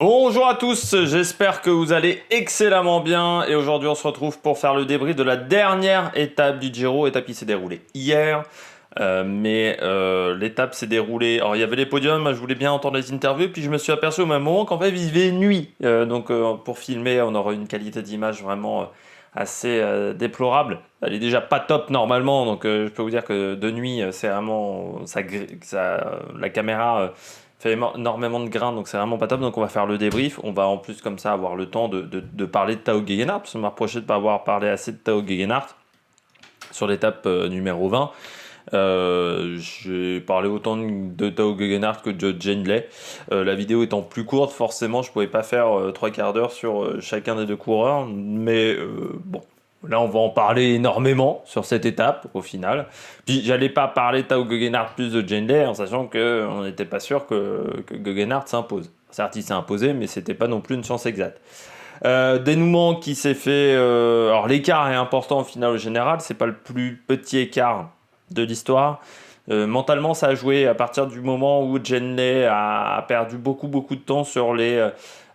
Bonjour à tous, j'espère que vous allez excellemment bien et aujourd'hui on se retrouve pour faire le débrief de la dernière étape du Giro, étape qui s'est déroulée hier. L'étape s'est déroulée, alors il y avait les podiums, moi, je voulais bien entendre les interviews, puis je me suis aperçu au même moment qu'en fait il faisait nuit. Pour filmer on aura une qualité d'image vraiment assez déplorable. Elle est déjà pas top normalement, je peux vous dire que de nuit c'est vraiment, la caméra... fait énormément de grains, donc c'est vraiment pas top. Donc on va faire le débrief. On va en plus comme ça avoir le temps de parler de Tao Gegenhardt, parce qu'on m'a reproché de ne pas avoir parlé assez de Tao Gegenhardt sur l'étape numéro 20. J'ai parlé autant de Tao Gegenhardt que de Jendley. La vidéo étant plus courte, forcément je pouvais pas faire 3 quarts d'heure sur chacun des deux coureurs, mais bon. Là, on va en parler énormément sur cette étape, au final. Puis, j'allais pas parler de Tao Gegenhardt plus de Jendley, en sachant qu'on n'était pas sûr que Gegenhardt s'impose. Certes, il s'est imposé, mais c'était pas non plus une chance exacte. Dénouement qui s'est fait... alors, l'écart est important au final, au général. C'est pas le plus petit écart de l'histoire. Mentalement, ça a joué à partir du moment où Jendley a perdu beaucoup de temps sur les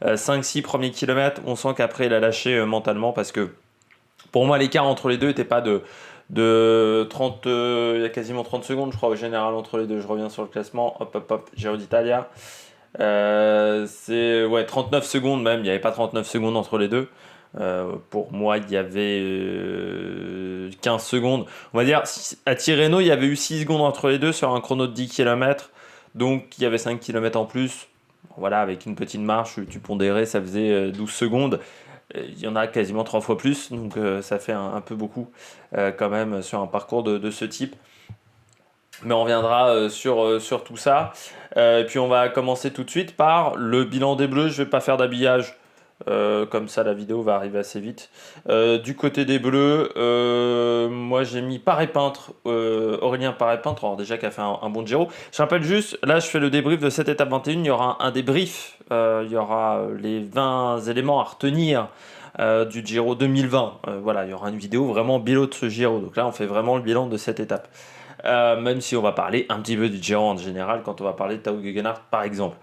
5-6 premiers kilomètres. On sent qu'après, il a lâché mentalement parce que pour moi, l'écart entre les deux n'était pas de 30, il y a quasiment 30 secondes, je crois, au général, entre les deux. Je reviens sur le classement. Hop, Giro d'Italia. C'est 39 secondes même, il n'y avait pas 39 secondes entre les deux. Pour moi, il y avait 15 secondes. On va dire, à Tirreno, il y avait eu 6 secondes entre les deux sur un chrono de 10 km. Donc, il y avait 5 km en plus. Voilà, avec une petite marche, tu pondérais, ça faisait 12 secondes. Il y en a quasiment 3 fois plus, donc ça fait un peu beaucoup quand même sur un parcours de ce type. Mais on reviendra sur tout ça. Et puis on va commencer tout de suite par le bilan des Bleus. Je ne vais pas faire d'habillage, comme ça la vidéo va arriver assez vite. Du côté des Bleus, moi j'ai mis Paré-Peintre, Aurélien Paré-Peintre, alors déjà qui a fait un bon Giro. Je rappelle juste, là je fais le débrief de cette étape 21, il y aura un débrief, il y aura les 20 éléments à retenir du Giro 2020. Voilà, il y aura une vidéo vraiment bilan de ce Giro. Donc là on fait vraiment le bilan de cette étape. Même si on va parler un petit peu du Giro en général quand on va parler de Tao Gegenhardt par exemple.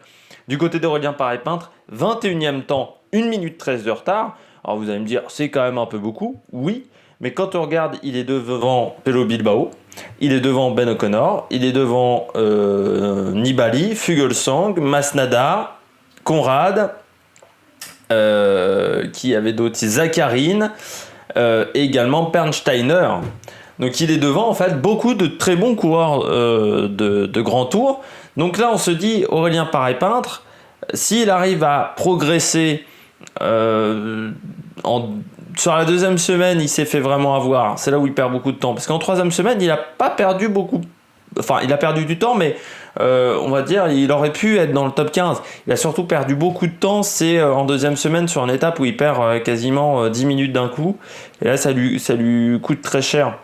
Du côté d'Aurélien Paré-Peintre, 21e temps, 1 minute 13 de retard. Alors vous allez me dire, c'est quand même un peu beaucoup, oui, mais quand on regarde, il est devant Pello Bilbao, il est devant Ben O'Connor, il est devant Nibali, Fuglsang, Masnada, Conrad, qui avait d'autres, Zakharine, et également Pernsteiner. Donc il est devant en fait beaucoup de très bons coureurs de grand tour. Donc là on se dit Aurélien Paré-Peintre, s'il arrive à progresser sur la deuxième semaine, il s'est fait vraiment avoir. C'est là où il perd beaucoup de temps. Parce qu'en troisième semaine, il n'a pas perdu beaucoup. Enfin, il a perdu du temps, mais on va dire, il aurait pu être dans le top 15. Il a surtout perdu beaucoup de temps. C'est en deuxième semaine sur une étape où il perd quasiment 10 minutes d'un coup. Et là, ça lui coûte très cher.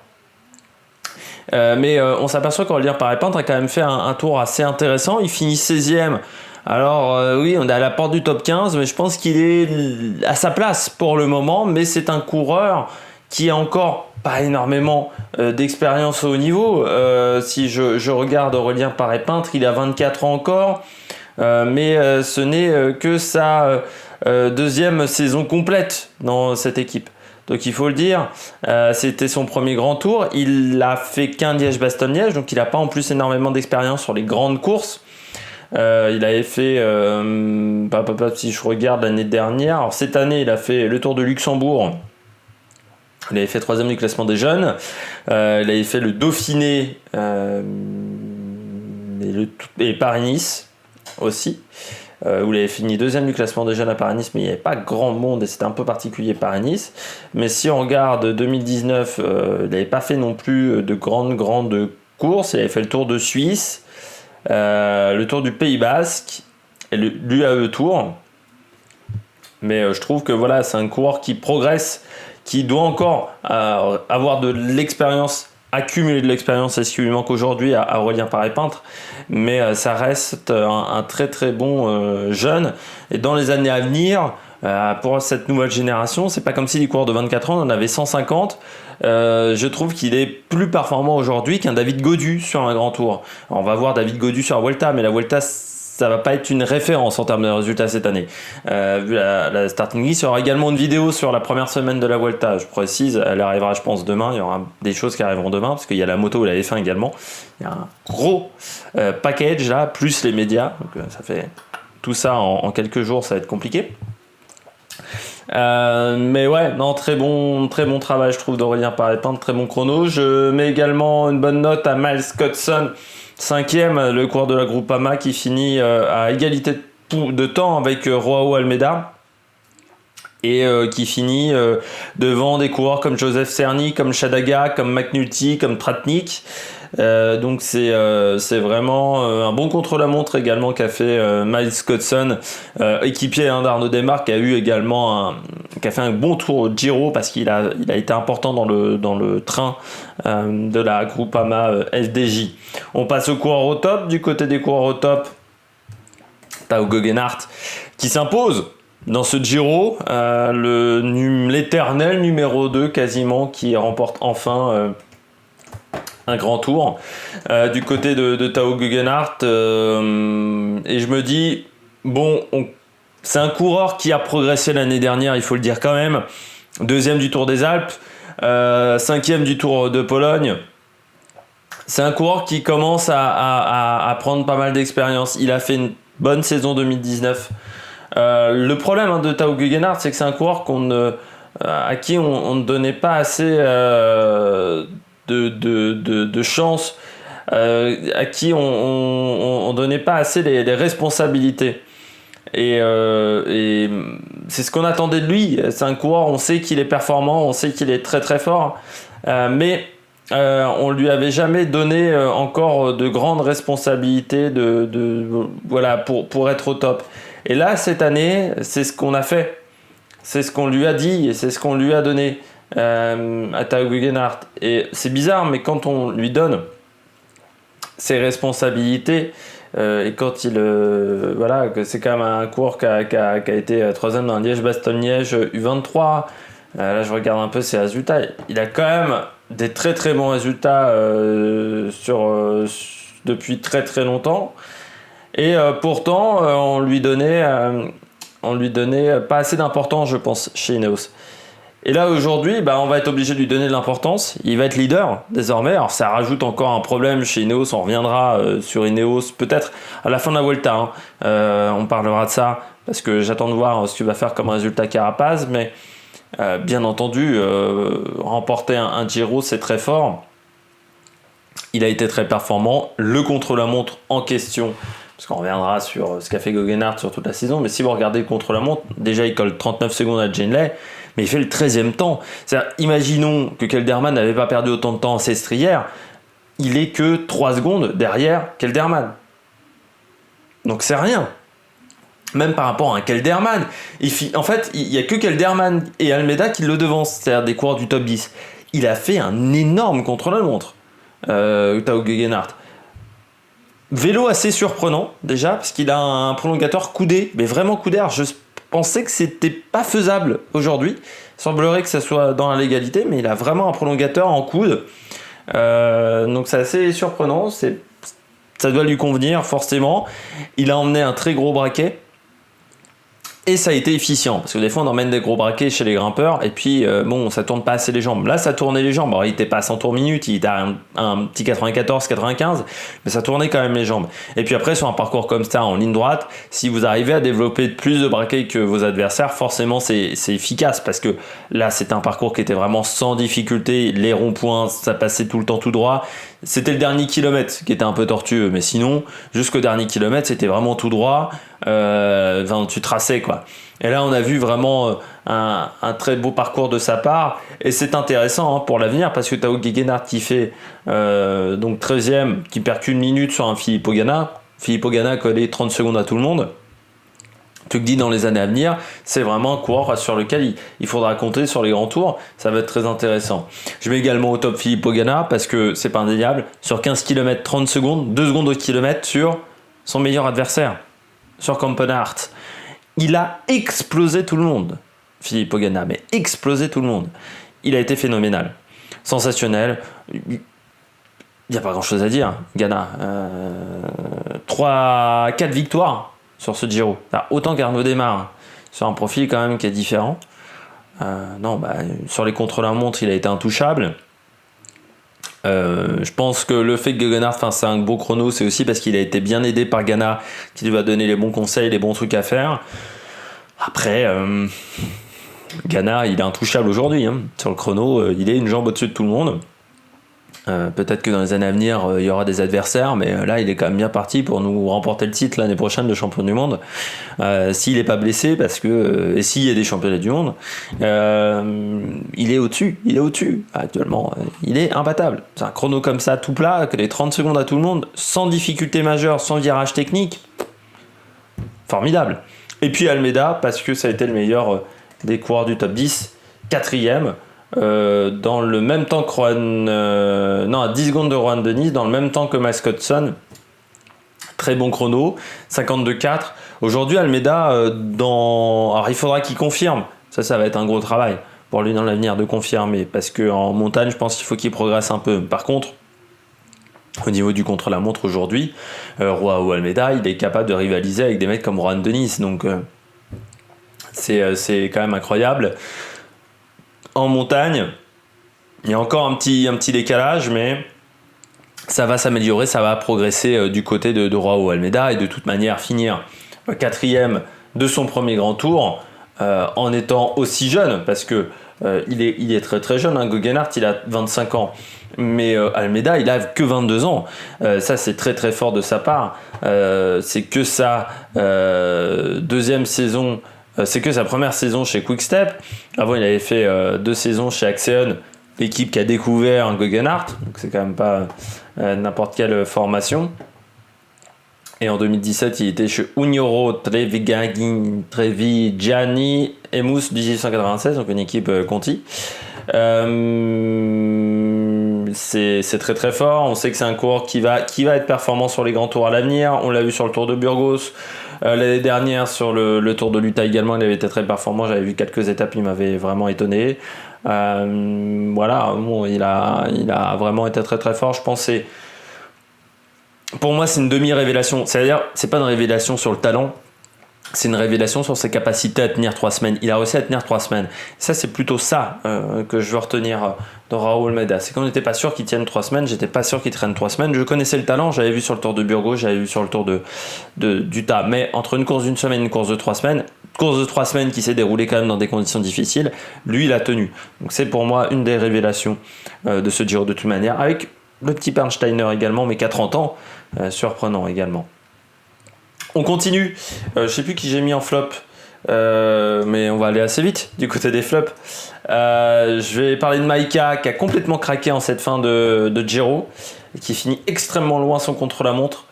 On s'aperçoit qu'Aurélien Paré-Peintre a quand même fait un tour assez intéressant. Il finit 16e. Alors oui, on est à la porte du top 15, mais je pense qu'il est à sa place pour le moment. Mais c'est un coureur qui a encore pas énormément d'expérience au haut niveau. Si je regarde Aurélien Paré-Peintre, il a 24 ans encore. Mais ce n'est que sa deuxième saison complète dans cette équipe. Donc il faut le dire, c'était son premier grand tour. Il a fait qu'un Liège-Bastogne-Liège, donc il n'a pas en plus énormément d'expérience sur les grandes courses. Il avait fait, si je regarde l'année dernière, alors cette année il a fait le Tour de Luxembourg. Il avait fait 3e du classement des jeunes. Il avait fait le Dauphiné et Paris-Nice aussi. Où il avait fini 2e du classement des jeunes à Paris-Nice, mais il n'y avait pas grand monde et c'était un peu particulier Paris-Nice. Mais si on regarde 2019, il n'avait pas fait non plus de grandes courses. Il avait fait le Tour de Suisse, le Tour du Pays Basque et l'UAE Tour. Mais je trouve que voilà, c'est un coureur qui progresse, qui doit encore avoir de l'expérience, accumuler de l'expérience, c'est ce qui lui manque aujourd'hui à Aurélien Paré-Peintre, mais ça reste un très très bon jeune. Et dans les années à venir, pour cette nouvelle génération, c'est pas comme si les coureurs de 24 ans, on en avait 150. Je trouve qu'il est plus performant aujourd'hui qu'un David Gaudu sur un grand tour. Alors, on va voir David Gaudu sur la Vuelta, mais la Vuelta ça va pas être une référence en termes de résultats cette année. Vu la starting list, il y aura également une vidéo sur la première semaine de la Vuelta. Je précise, elle arrivera, je pense, demain. Il y aura des choses qui arriveront demain parce qu'il y a la moto et la F1 également. Il y a un gros package là, plus les médias. Donc ça fait tout ça en quelques jours, ça va être compliqué. Mais ouais, non, très bon travail, je trouve, d'Aurélien Paré-Pin, de très bon chrono. Je mets également une bonne note à Miles Scotson, 5e, le coureur de la Groupama, qui finit à égalité de temps avec Joao Almeida et qui finit devant des coureurs comme Joseph Cerny, comme Chadaga, comme McNulty, comme Tratnik. Donc c'est vraiment un bon contre-la-montre également qu'a fait Miles Scotson, équipier d'Arnaud Démare, qui a fait un bon tour au Giro parce qu'il a été important dans le train de la Groupama FDJ. On passe au coureur au top. Du côté des coureurs au top, Tao Geoghenaert qui s'impose dans ce Giro, l'éternel numéro 2 quasiment, qui remporte enfin un grand tour du côté de Tao Geoghenaert, et je me dis bon, c'est un coureur qui a progressé l'année dernière, il faut le dire quand même. 2e du Tour des Alpes, 5e du Tour de Pologne. C'est un coureur qui commence à prendre pas mal d'expérience. Il a fait une bonne saison 2019. Le problème de Tao Geoghenaert, c'est que c'est un coureur à qui on ne donnait pas assez de chance, à qui on donnait pas assez les responsabilités. Et c'est ce qu'on attendait de lui. C'est un coureur, on sait qu'il est performant, on sait qu'il est très très fort, mais on lui avait jamais donné encore de grandes responsabilités voilà, pour être au top. Et là, cette année, c'est ce qu'on a fait. C'est ce qu'on lui a dit et c'est ce qu'on lui a donné à Tao Geoghenaert. Et c'est bizarre, mais quand on lui donne ses responsabilités, et quand voilà, que c'est quand même un coureur qui a été 3e dans Liège-Bastogne-Liège U23. Là, je regarde un peu ses résultats. Il a quand même des très très bons résultats depuis très très longtemps. Et pourtant, on lui donnait pas assez d'importance, je pense, chez Ineos. Et là, aujourd'hui, on va être obligé de lui donner de l'importance. Il va être leader, désormais. Alors, ça rajoute encore un problème chez Ineos. On reviendra sur Ineos, peut-être à la fin de la Vuelta. On parlera de ça, parce que j'attends de voir ce qu'il va faire comme résultat Carapaz. Mais, bien entendu, remporter un Giro, c'est très fort. Il a été très performant. Le contre-la-montre en question, parce qu'on reviendra sur ce qu'a fait Geoghenaert sur toute la saison, mais si vous regardez le contre-la-montre, déjà il colle 39 secondes à Genley, mais il fait le 13e temps. C'est-à-dire, imaginons que Kelderman n'avait pas perdu autant de temps à Sestrière, il est que 3 secondes derrière Kelderman. Donc c'est rien. Même par rapport à un Kelderman, en fait, il n'y a que Kelderman et Almeida qui le devancent, c'est-à-dire des coureurs du top 10. Il a fait un énorme contre-la-montre, Tao Geoghenaert. Vélo assez surprenant déjà, parce qu'il a un prolongateur coudé, mais vraiment coudé. Alors, je pensais que c'était pas faisable aujourd'hui. Il semblerait que ça soit dans la légalité, mais il a vraiment un prolongateur en coude. Donc c'est assez surprenant. Ça doit lui convenir forcément. Il a emmené un très gros braquet. Et ça a été efficient, parce que des fois on emmène des gros braquets chez les grimpeurs, et puis ça tourne pas assez les jambes. Là ça tournait les jambes, alors il était pas à 100 tours minute, il était à un petit 94-95, mais ça tournait quand même les jambes. Et puis après sur un parcours comme ça, en ligne droite, si vous arrivez à développer plus de braquets que vos adversaires, forcément c'est efficace, parce que là c'était un parcours qui était vraiment sans difficulté, les ronds-points, ça passait tout le temps tout droit. C'était le dernier kilomètre qui était un peu tortueux, mais sinon, jusqu'au dernier kilomètre, c'était vraiment tout droit. Tu traçais quoi. Et là, on a vu vraiment un très beau parcours de sa part. Et c'est intéressant pour l'avenir, parce que Tao Geoghenaert qui fait donc 13e, qui perd qu'une minute sur un Filippo Ganna. Filippo Ganna a collé 30 secondes à tout le monde. Tu te dis dans les années à venir, c'est vraiment un coureur sur lequel il faudra compter sur les grands tours. Ça va être très intéressant. Je mets également au top Filippo Ganna, parce que c'est pas indéniable. Sur 15 km, 30 secondes, 2 secondes au kilomètre sur son meilleur adversaire, sur Campenhart. Il a explosé tout le monde, Filippo Ganna, mais explosé tout le monde. Il a été phénoménal, sensationnel. Il n'y a pas grand chose à dire. Ganna, 4 victoires sur ce Giro. Autant qu'Arnaud Démare, sur un profil quand même qui est différent. Sur les contre-la-montre, il a été intouchable. Je pense que le fait que Gegenhardt fasse un beau chrono, c'est aussi parce qu'il a été bien aidé par Ghana, qui lui a donné les bons conseils, les bons trucs à faire. Après, Ghana, il est intouchable aujourd'hui. Sur le chrono, il est une jambe au-dessus de tout le monde. Peut-être que dans les années à venir, il y aura des adversaires, mais là, il est quand même bien parti pour nous remporter le titre l'année prochaine de champion du monde. S'il n'est pas blessé, parce que et s'il y a des championnats du monde, il est au-dessus. Actuellement. Il est imbattable. C'est un chrono comme ça, tout plat, que les 30 secondes à tout le monde, sans difficulté majeure, sans virage technique. Formidable. Et puis Almeida, parce que ça a été le meilleur des coureurs du top 10, 4e. Dans le même temps que à 10 secondes de Rohan Dennis, dans le même temps que Miles Scottson. Très bon chrono, 52,4. Aujourd'hui, Almeida, alors il faudra qu'il confirme. Ça va être un gros travail pour lui dans l'avenir de confirmer, parce qu'en montagne, je pense qu'il faut qu'il progresse un peu. Par contre, au niveau du contre-la-montre aujourd'hui, Joao Almeida, il est capable de rivaliser avec des mecs comme Rohan Dennis. Donc, c'est quand même incroyable. En montagne, il y a encore un petit décalage, mais ça va s'améliorer, ça va progresser du côté de Joao Almeida, et de toute manière finir 4e de son premier grand tour en étant aussi jeune, parce que il est très très jeune. Gegenhardt, il a 25 ans, mais Almeida, il a que 22 ans. Ça, c'est très très fort de sa part. C'est que sa deuxième saison. C'est que sa première saison chez Quick-Step. Avant, il avait fait 2 saisons chez Axeon, l'équipe qui a découvert Gegenhardt. Donc, c'est quand même pas n'importe quelle formation. Et en 2017, il était chez Unioro Trevigiani Emus 1896, donc une équipe Conti. C'est très très fort. On sait que c'est un coureur qui va être performant sur les grands tours à l'avenir. On l'a vu sur le Tour de Burgos. L'année dernière, sur le Tour de l'Utah également, il avait été très performant. J'avais vu quelques étapes, il m'avait vraiment étonné. Il a vraiment été très très fort. Je pense que pour moi, c'est une demi-révélation. C'est-à-dire, c'est pas une révélation sur le talent, c'est une révélation sur ses capacités à tenir 3 semaines. Il a réussi à tenir 3 semaines. Ça, c'est plutôt ça que je veux retenir de Joao Almeida. C'est qu'on n'était pas sûr qu'il tienne 3 semaines. J'étais pas sûr qu'il traîne 3 semaines. Je connaissais le talent. J'avais vu sur le Tour de Burgos, j'avais vu sur le Tour d'Utah. Mais entre une course d'une semaine et une course de 3 semaines, course de 3 semaines qui s'est déroulée quand même dans des conditions difficiles, lui, il a tenu. Donc c'est pour moi une des révélations de ce Giro de toute manière. Avec le petit Bernsteiner également, mais qu'à 30 ans, surprenant également. On continue. Je sais plus qui j'ai mis en flop, mais on va aller assez vite du côté des flops. Je vais parler de Maïka, qui a complètement craqué en cette fin de Giro et qui finit extrêmement loin son contre-la-montre.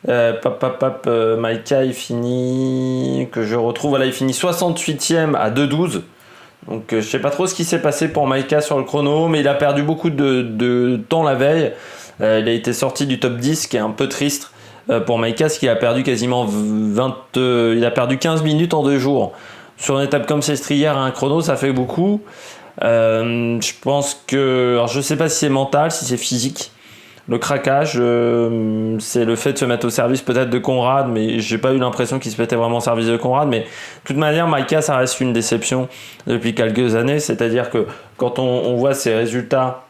Maïka, il finit, que je retrouve, voilà, il finit 68e à 2,12. Donc je sais pas trop ce qui s'est passé pour Maïka sur le chrono, mais il a perdu beaucoup de temps la veille. Il a été sorti du top 10, ce qui est un peu triste pour Maïka, parce qu'il a perdu quasiment il a perdu 15 minutes en 2 jours. Sur une étape comme Sestrière, un chrono, ça fait beaucoup. Je pense que, alors je sais pas si c'est mental, si c'est physique. Le craquage, c'est le fait de se mettre au service peut-être de Conrad, mais j'ai pas eu l'impression qu'il se mettait vraiment au service de Conrad. Mais de toute manière, Maïka, ça reste une déception depuis quelques années. C'est-à-dire que quand on voit ses résultats,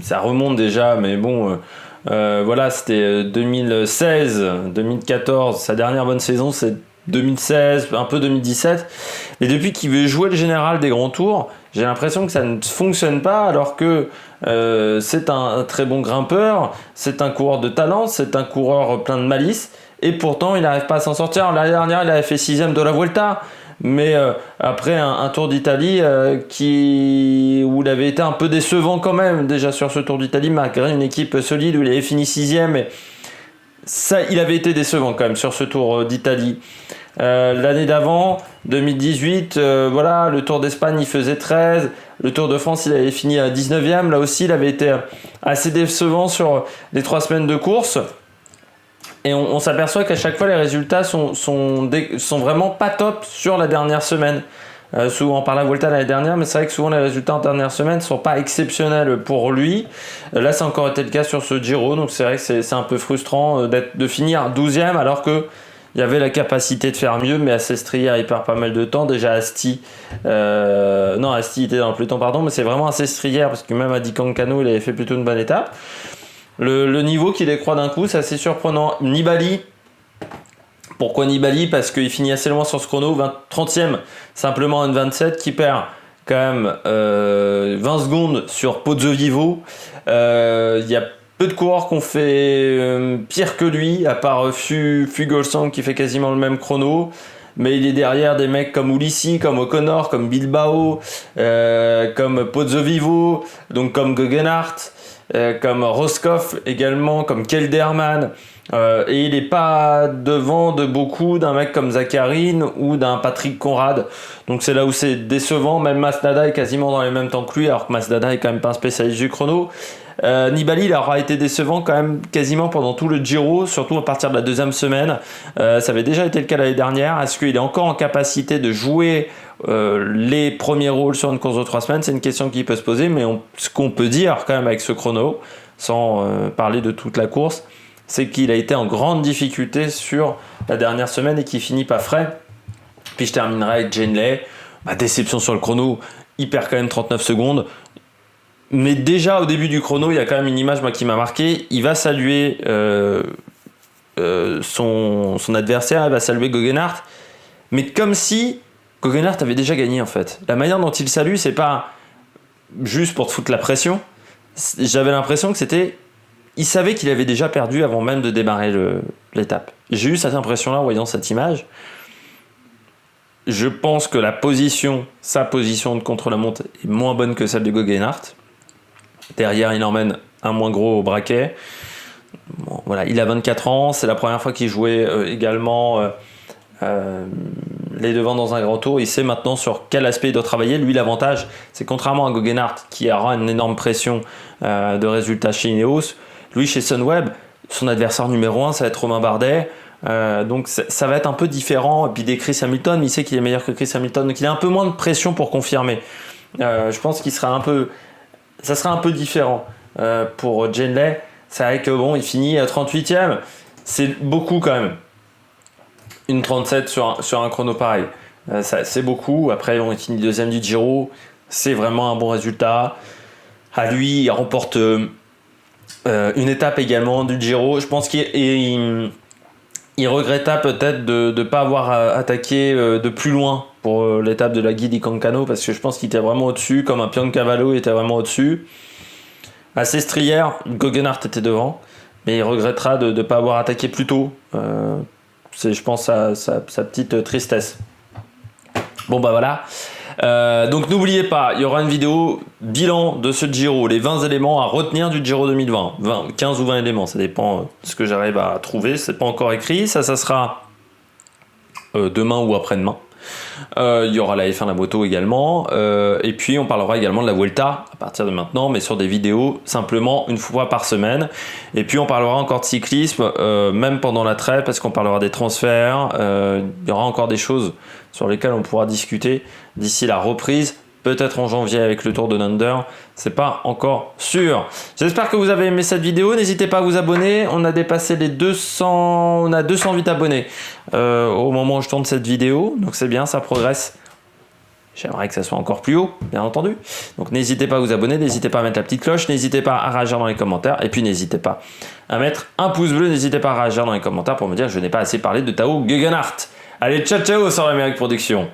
ça remonte déjà, mais bon, voilà, c'était 2016, 2014. Sa dernière bonne saison, c'est 2016, un peu 2017. Et depuis qu'il veut jouer le général des grands tours, j'ai l'impression que ça ne fonctionne pas, alors que c'est un très bon grimpeur, c'est un coureur de talent, c'est un coureur plein de malice, et pourtant il n'arrive pas à s'en sortir. L'année dernière, il avait fait 6e de la Vuelta, mais après un Tour d'Italie où il avait été un peu décevant quand même, déjà sur ce Tour d'Italie, malgré une équipe solide où il avait fini 6e, et ça, il avait été décevant quand même sur ce Tour d'Italie. L'année d'avant, 2018, voilà, le Tour d'Espagne il faisait 13, le Tour de France il avait fini à 19e, là aussi il avait été assez décevant sur les 3 semaines de course, et on s'aperçoit qu'à chaque fois les résultats sont vraiment pas top sur la dernière semaine. souvent par la Vuelta l'année dernière, mais c'est vrai que souvent les résultats en dernière semaine ne sont pas exceptionnels pour lui. Là, ça a encore été le cas sur ce Giro, donc c'est vrai que c'est un peu frustrant de finir 12e alors que il y avait la capacité de faire mieux, mais à Sestriere il perd pas mal de temps. Déjà Asti, Asti était dans le peloton, pardon, mais c'est vraiment à Sestriere parce que même à Di Cancano il avait fait plutôt une bonne étape. Le niveau qui décroît d'un coup, c'est assez surprenant. Nibali. Pourquoi Nibali? Parce qu'il finit assez loin sur ce chrono, 30e, simplement un 27, qui perd quand même 20 secondes sur Pozzovivo. Il y a peu de coureurs qui ont fait pire que lui, à part Fuglsang qui fait quasiment le même chrono. Mais il est derrière des mecs comme Ulissi, comme O'Connor, comme Bilbao, comme Pozzovivo, donc comme Gegenhardt, comme Roscoff également, comme Kelderman. Et il n'est pas devant de beaucoup d'un mec comme Zakharine ou d'un Patrick Conrad. Donc c'est là où c'est décevant. Même Masnada est quasiment dans les mêmes temps que lui, alors que Masnada est quand même pas un spécialiste du chrono. Nibali, il aura été décevant quand même quasiment pendant tout le Giro, surtout à partir de la deuxième semaine. Ça avait déjà été le cas l'année dernière. Est-ce qu'il est encore en capacité de jouer les premiers rôles sur une course de 3 semaines? C'est une question qui peut se poser, mais ce qu'on peut dire quand même avec ce chrono, sans parler de toute la course, c'est qu'il a été en grande difficulté sur la dernière semaine et qu'il finit pas frais. Puis je terminerai avec Jane Lay. Déception sur le chrono, il perd quand même 39 secondes. Mais déjà au début du chrono, il y a quand même une image qui m'a marqué. Il va saluer son adversaire, il va saluer Gegenhardt. Mais comme si Gegenhardt avait déjà gagné en fait. La manière dont il salue, c'est pas juste pour te foutre la pression. J'avais l'impression que c'était... Il savait qu'il avait déjà perdu avant même de démarrer l'étape. J'ai eu cette impression-là en voyant cette image. Je pense que sa position de contre-la-montre est moins bonne que celle de Gegenhardt. Derrière, il emmène un moins gros au braquet. Bon, voilà, il a 24 ans, c'est la première fois qu'il jouait également les devants dans un grand tour. Il sait maintenant sur quel aspect il doit travailler. Lui, l'avantage, c'est contrairement à Gegenhardt, qui aura une énorme pression de résultats chez Ineos, lui, chez Sunweb, son adversaire numéro 1, ça va être Romain Bardet. Donc ça va être un peu différent. Et puis des Chris Hamilton, il sait qu'il est meilleur que Chris Hamilton, donc il a un peu moins de pression pour confirmer. Je pense qu'il sera ça sera un peu différent pour Jane Lay. C'est vrai que bon, il finit à 38e, c'est beaucoup quand même. Une 37 sur un chrono pareil, c'est beaucoup. Après, on finit deuxième du Giro, c'est vraiment un bon résultat. À lui, il remporte une étape également du Giro. Je pense qu'il regretta peut-être de ne pas avoir attaqué de plus loin pour l'étape de la Guide di Cancano, parce que je pense qu'il était vraiment au-dessus, comme un Piancavallo était vraiment au-dessus. À Sestriere, Gegenhardt était devant, mais il regrettera de ne pas avoir attaqué plus tôt. C'est, je pense, sa petite tristesse. Bon bah voilà. Donc n'oubliez pas, il y aura une vidéo bilan de ce Giro, les 20 éléments à retenir du Giro 2020, 15 ou 20 éléments, ça dépend de ce que j'arrive à trouver, c'est pas encore écrit, ça sera demain ou après-demain. Il y aura la F1 la moto également, et puis on parlera également de la Vuelta à partir de maintenant, mais sur des vidéos simplement une fois par semaine. Et puis on parlera encore de cyclisme, même pendant la trêve, parce qu'on parlera des transferts. Il y aura encore des choses sur lesquelles on pourra discuter d'ici la reprise, peut-être en janvier avec le Tour de Under, c'est pas encore sûr. J'espère que vous avez aimé cette vidéo, n'hésitez pas à vous abonner, on a dépassé les 200, on a 208 abonnés au moment où je tourne cette vidéo, donc c'est bien, ça progresse. J'aimerais que ça soit encore plus haut, bien entendu. Donc n'hésitez pas à vous abonner, n'hésitez pas à mettre la petite cloche, n'hésitez pas à réagir dans les commentaires, et puis n'hésitez pas à mettre un pouce bleu, n'hésitez pas à réagir dans les commentaires pour me dire que je n'ai pas assez parlé de Tao Gegenhardt. Allez, ciao ciao sur l'Amérique Production.